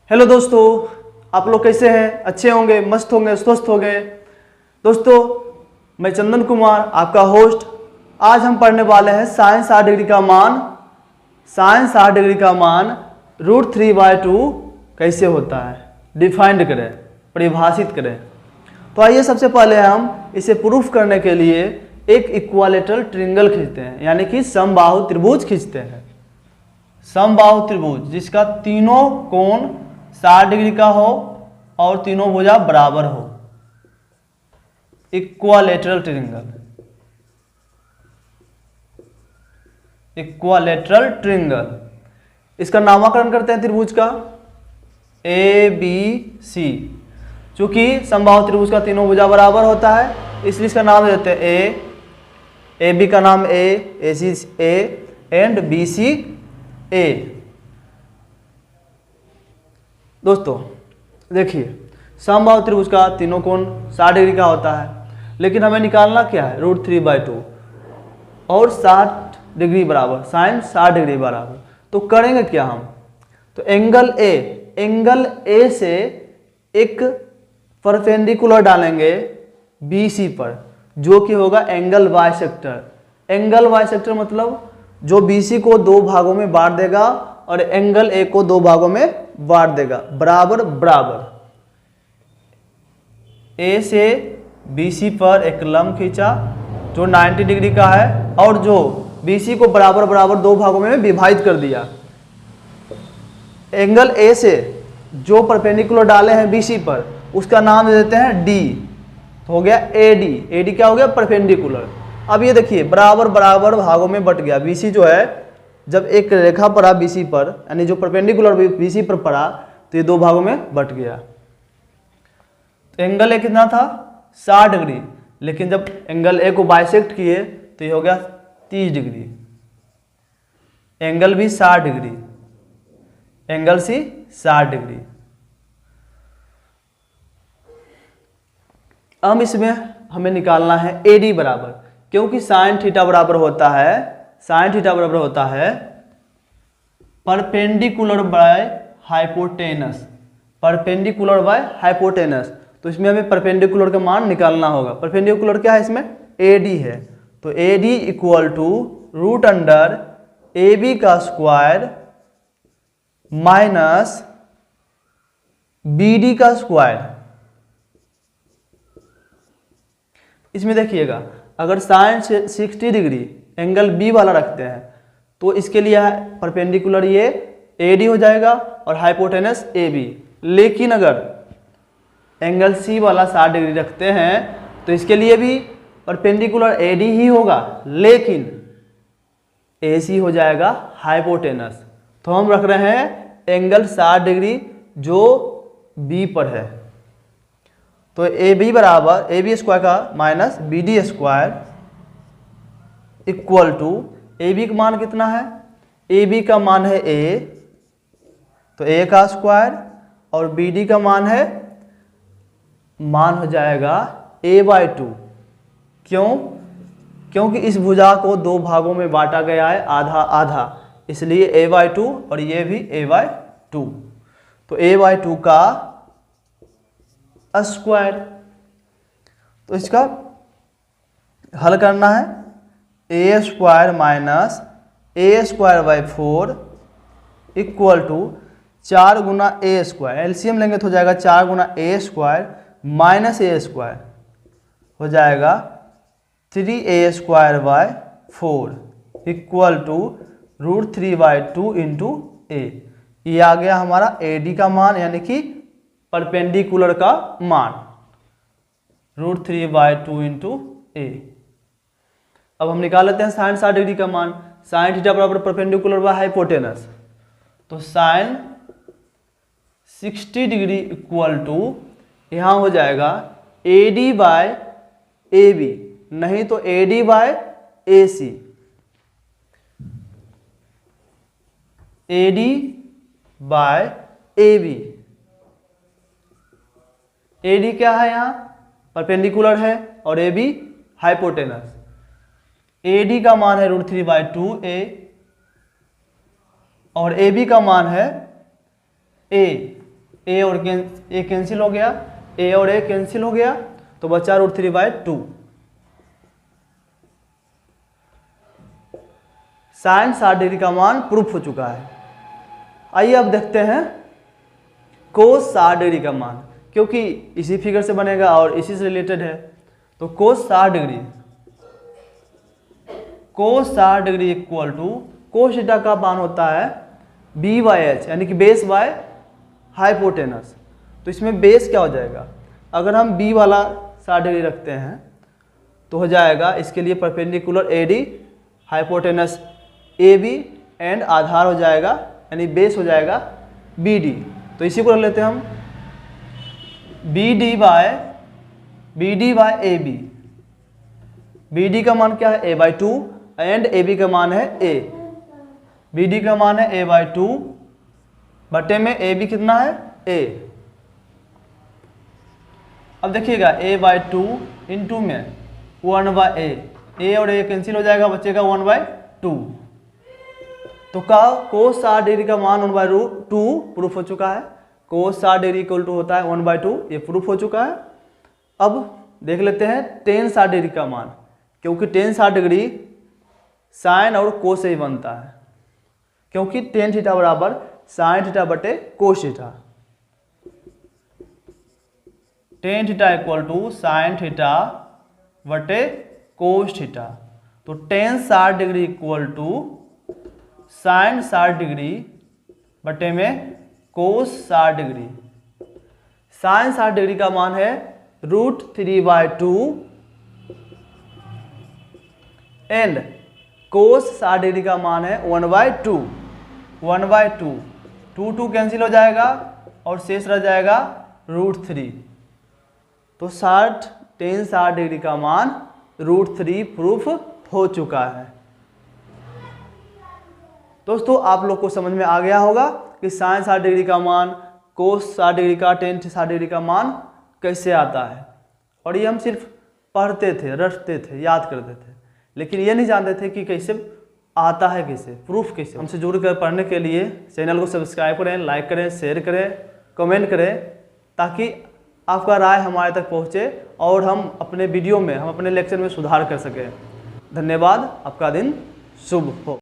Hello दोस्तों, आप लोग कैसे हैं? अच्छे होंगे, मस्त होंगे, स्वस्थ होंगे। दोस्तों, मैं चंदन कुमार, आपका होस्ट। आज हम पढ़ने वाले हैं साइन 60 डिग्री का मान। साइन 60 डिग्री का मान √3/2 कैसे होता है, डिफाइंड करें, परिभाषित करें। तो आइए सबसे पहले हम इसे प्रूफ करने के लिए एक इक्वालेटरल ट्रायंगल खींचते हैं, यानी कि समबाहु त्रिभुज खींचते हैं। समबाहु त्रिभुज जिसका तीनों कोण 60 डिग्री का हो और तीनों भुजा बराबर हो, इक्वालेटरल ट्रायंगल। इक्वालेटरल ट्रायंगल, इसका नामकरण करते हैं त्रिभुज का ABC। चूंकि समबाहु त्रिभुज का तीनों भुजा बराबर होता है, इसलिए इसका नाम देते हैं ए। AB का नाम A, AC A and BC A। दोस्तों देखिए, समबाहु त्रिभुज का तीनों कोण 60 डिग्री का होता है, लेकिन हमें निकालना क्या है? √3/2 और 60 डिग्री बराबर, साइन 60 डिग्री बराबर। तो करेंगे क्या हम? तो एंगल ए से एक परपेंडिकुलर डालेंगे BC पर, जो कि होगा एंगल बाइसेक्टर। एंगल बाइसेक्टर मतलब जो BC को दो भागों में बांट देगा और एंगल ए को दो भागों में बांट देगा, बराबर बराबर। ए से BC पर एक लंब खींचा जो 90 डिग्री का है, और जो BC को बराबर बराबर दो भागों में विभाजित कर दिया। एंगल ए से जो परपेंडिकुलर डाले हैं BC पर, उसका नाम दे देते हैं D। तो हो गया AD। AD क्या हो गया? परपेंडिकुलर। अब ये देखिए, बराबर बराबर भागों में बट गया। BC जो है, जब एक रेखा पड़ा BC पर, यानी जो परपेंडिकुलर BC पर पड़ा, तो ये दो भागों में बट गया। तो एंगल ए कितना था? 60 डिग्री। लेकिन जब एंगल ए को बाइसेक्ट किए तो ये हो गया 30 डिग्री। एंगल भी 60 डिग्री, एंगल सी 60 डिग्री। अब इसमें हमें निकालना है AD बराबर, क्योंकि साइन थीटा बराबर होता है perpendicular by hypotenuse. Perpendicular by hypotenuse, तो इसमें हमें परपेंडिकुलर का मान निकालना होगा। परपेंडिकुलर क्या है? इसमें AD है। तो AD इक्वल टू √AB का स्क्वायर माइनस BD का स्क्वायर। इसमें देखिएगा, अगर साइन 60 डिग्री एंगल B वाला रखते हैं, तो इसके लिए परपेंडिकुलर ये AD हो जाएगा और हाइपोटेनस AB। लेकिन अगर एंगल C वाला 60 डिग्री रखते हैं, तो इसके लिए भी परपेंडिकुलर AD ही होगा, लेकिन AC हो जाएगा हाइपोटेनस। तो हम रख रहे हैं एंगल 60 डिग्री जो B पर है। तो AB बराबर AB स्क्वायर का minus BD square equal to, AB का मान कितना है? AB का मान है A, तो A का स्क्वायर, और BD का मान हो जाएगा A/2। क्यों? क्योंकि इस भुजा को दो भागों में बांटा गया है, आधा आधा, इसलिए A/2 और ये भी A/2। तो A/2 का स्क्वायर। तो इसका हल करना है। A square minus A square by 4 equal to 4 गुना A स्क्वायर। एलसीएम लेंगे तो हो जाएगा 4 गुना A square minus A square, हो जाएगा 3A square by 4 equal to √3/2 into A। ये आ गया हमारा AD का मान, यानी कि परपेंडिकुलर का मान, √3/2 इंटू A। अब हम निकाल लेते हैं साइन 60 डिग्री का मान। साइन थीटा बराबर परपेंडिकुलर बाय हाइपोटेनस, तो साइन 60 डिग्री इक्वल टू, यहाँ हो जाएगा AD/AB, नहीं तो AD/AC। AD/AB। AD क्या है? यहाँ परपेंडिकुलर है और AB हाइपोटेनस। AD का मान है √3/2A और AB का मान है A। ए और ए कैंसिल हो गया, ए और ए कैंसिल हो गया, तो बचा √3/2। साइन 60 डिग्री का मान प्रूफ हो चुका है। आइए अब देखते हैं कोस 60 डिग्री का मान, क्योंकि इसी फिगर से बनेगा और इसी से रिलेटेड है। तो cos 60 degree, cos 60 degree equal to cos theta का मान होता है b/h, यानी कि बेस बाय हाइपोटेनस। तो इसमें बेस क्या हो जाएगा, अगर हम b वाला 60 डिग्री रखते हैं तो हो जाएगा इसके लिए perpendicular AD, hypotenuse AB and आधार हो जाएगा यानी बेस हो जाएगा BD। तो इसी को रख लेते हैं हम BD बाय AB। BD का मान क्या है a/2 एंड AB का मान है a। BD का मान है a/2 बटे में AB कितना है a। अब देखिएगा a/2 इंटू में 1/a, a और a कैंसिल हो जाएगा, बचेगा 1/2। तो का कोस 60 डिग्री का मान 1/2 प्रूफ हो चुका है। कोस 60 डिग्री इक्वल टू होता है 1/2, ये प्रूफ हो चुका है। अब देख लेते हैं टेन 60 डिग्री का मान, क्योंकि टेन 60 डिग्री साइन और कोस से ही बनता है, क्योंकि टेन थीटा बराबर साइन थीटा बटे cos theta. Tan theta equal to sine theta बटे कोस थीटा। तो tan 60 degree equal to sine 60 degree बटे में कोस 60 डिग्री। साइन 60 डिग्री का मान है √3/2 एंड कोस 60 डिग्री का मान है 1/2। 1/2 2 कैंसिल हो जाएगा और शेष रह जाएगा √3। तो टेन 60 डिग्री का मान √3 प्रूफ हो चुका है। दोस्तों आप लोग को समझ में आ गया होगा कि साइन 60 डिग्री का मान, कोस 60 डिग्री का, टेन 60 डिग्री का मान कैसे आता है। और ये हम सिर्फ पढ़ते थे, रटते थे, याद करते थे, लेकिन ये नहीं जानते थे कि कैसे आता है, कैसे प्रूफ कैसे। हमसे जुड़कर पढ़ने के लिए चैनल को सब्सक्राइब करें, लाइक करें, शेयर करें, कमेंट करें, ताकि आपका राय हमारे तक पहुँचे और हम अपने वीडियो में, हम अपने लेक्चर में सुधार कर सकें। धन्यवाद, आपका दिन शुभ हो।